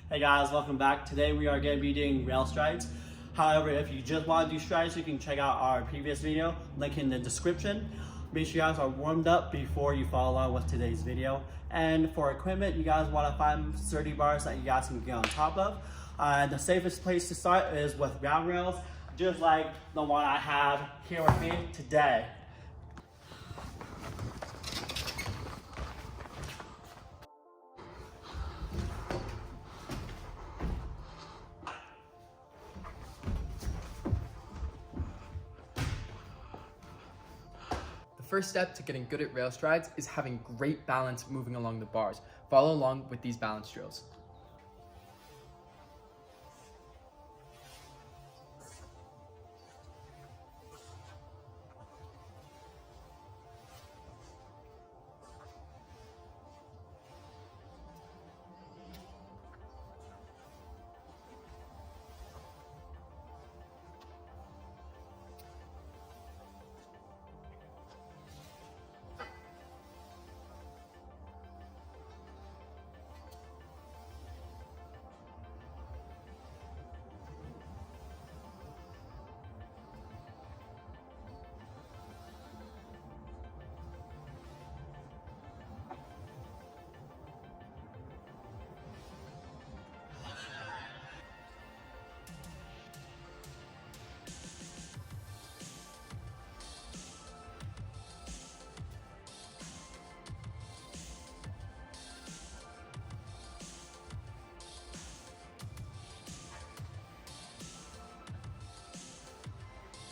Hey guys, welcome back. Today we are going to be doing rail strides. However, if you just want to do strides, you can check out our previous video, link in the description. Make sure you guys are warmed up before you follow along with today's video. And for equipment, you guys want to find sturdy bars that you guys can get on top of. The safest place to start is with round rails, just like the one I have here with me today. The first step to getting good at rail strides is having great balance moving along the bars. Follow along with these balance drills.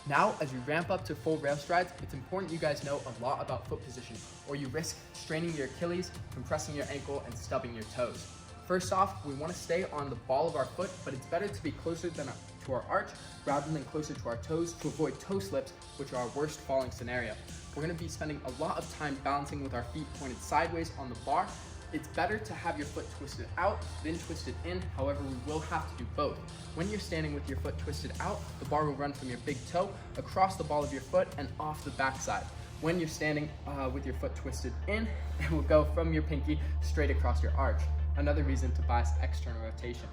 Now, as you ramp up to full rail strides, it's important you guys know a lot about foot position, or you risk straining your Achilles, compressing your ankle, and stubbing your toes. First off, we want to stay on the ball of our foot, but it's better to be closer to our arch rather than closer to our toes to avoid toe slips, which are our worst falling scenario. We're going to be spending a lot of time balancing with our feet pointed sideways on the bar. It's better to have your foot twisted out than twisted in. However, we will have to do both. When you're standing with your foot twisted out, the bar will run from your big toe across the ball of your foot and off the backside. When you're standing with your foot twisted in, it will go from your pinky straight across your arch. Another reason to bias external rotation.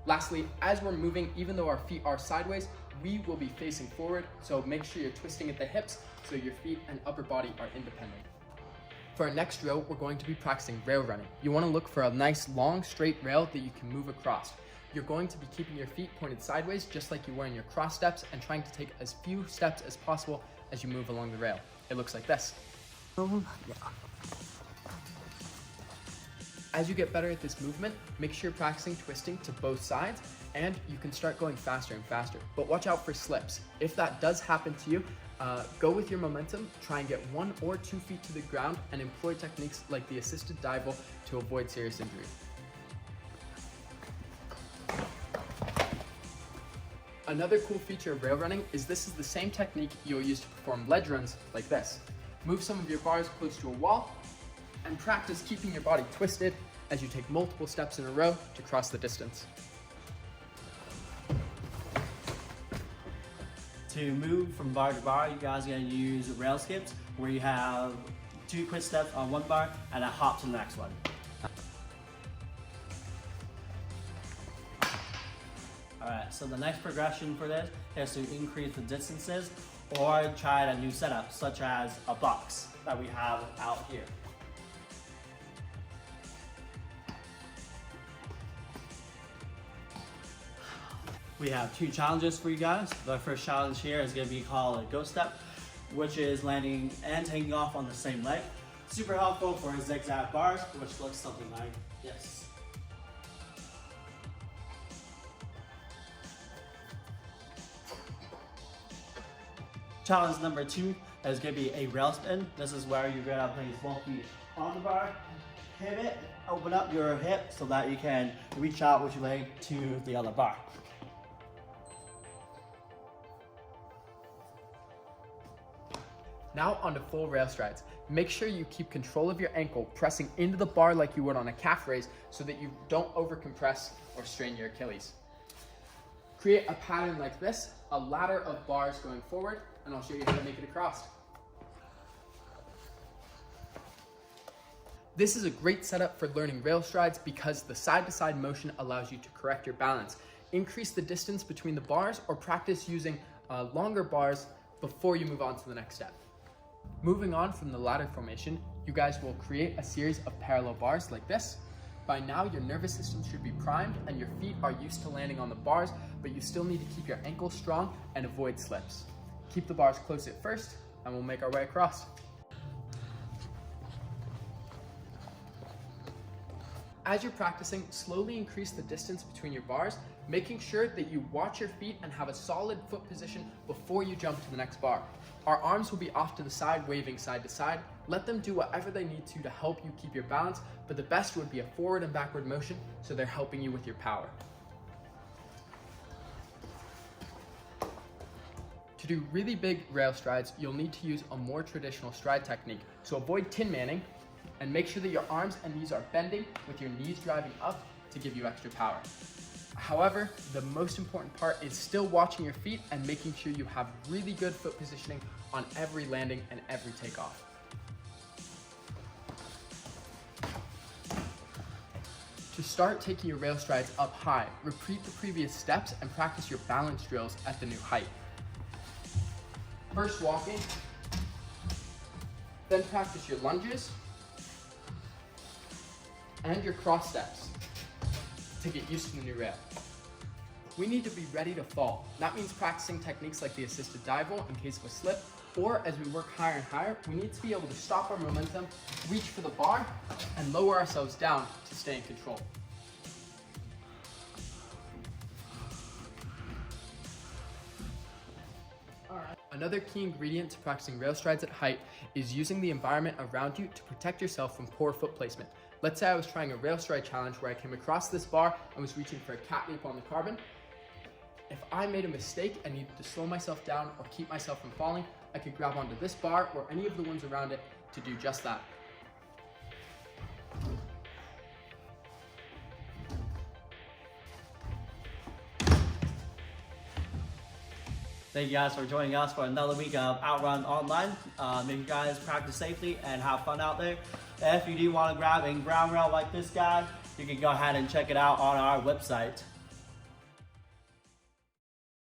Lastly, as we're moving, even though our feet are sideways, we will be facing forward, so make sure you're twisting at the hips so your feet and upper body are independent. For our next drill, we're going to be practicing rail running. You want to look for a nice long straight rail that you can move across. You're going to be keeping your feet pointed sideways just like you were in your cross steps and trying to take as few steps as possible as you move along the rail. It looks like this. As you get better at this movement, make sure you're practicing twisting to both sides, and you can start going faster and faster. But watch out for slips. If that does happen to you, go with your momentum, try and get 1 or 2 feet to the ground, and employ techniques like the assisted dive to avoid serious injury. Another cool feature of rail running is this is the same technique you'll use to perform ledge runs like this. Move some of your bars close to a wall and practice keeping your body twisted as you take multiple steps in a row to cross the distance. To move from bar to bar, you guys are going to use rail skips, where you have 2 quick steps on one bar and a hop to the next one. Alright, so the next progression for this is to increase the distances or try a new setup, such as a box that we have out here. We have 2 challenges for you guys. The first challenge here is going to be called a ghost step, which is landing and taking off on the same leg. Super helpful for zigzag bars, which looks something like this. Challenge number 2 is going to be a rail spin. This is where you're going to place both feet on the bar, pivot, open up your hip so that you can reach out with your leg to the other bar. Now onto full rail strides. Make sure you keep control of your ankle, pressing into the bar like you would on a calf raise so that you don't overcompress or strain your Achilles. Create a pattern like this, a ladder of bars going forward, and I'll show you how to make it across. This is a great setup for learning rail strides because the side-to-side motion allows you to correct your balance, increase the distance between the bars, or practice using longer bars before you move on to the next step. Moving on from the ladder formation, you guys will create a series of parallel bars like this. By now, your nervous system should be primed and your feet are used to landing on the bars, but you still need to keep your ankles strong and avoid slips. Keep the bars close at first, and we'll make our way across. As you're practicing, slowly increase the distance between your bars, making sure that you watch your feet and have a solid foot position before you jump to the next bar. Our arms will be off to the side, waving side to side. Let them do whatever they need to help you keep your balance, but the best would be a forward and backward motion, so they're helping you with your power. To do really big rail strides, you'll need to use a more traditional stride technique, so avoid tin manning and make sure that your arms and knees are bending with your knees driving up to give you extra power. However, the most important part is still watching your feet and making sure you have really good foot positioning on every landing and every takeoff. To start taking your rail strides up high, repeat the previous steps and practice your balance drills at the new height. First walking, then practice your lunges and your cross steps to get used to the new rail. We need to be ready to fall. That means practicing techniques like the assisted dive roll in case of a slip, or as we work higher and higher, we need to be able to stop our momentum, reach for the bar, and lower ourselves down to stay in control. Another key ingredient to practicing rail strides at height is using the environment around you to protect yourself from poor foot placement. Let's say I was trying a rail stride challenge where I came across this bar and was reaching for a cat leap on the carbon. If I made a mistake and needed to slow myself down or keep myself from falling, I could grab onto this bar or any of the ones around it to do just that. Thank you guys for joining us for another week of Outrun Online. Make you guys practice safely and have fun out there. If you do want to grab a ground rail like this guy, you can go ahead and check it out on our website.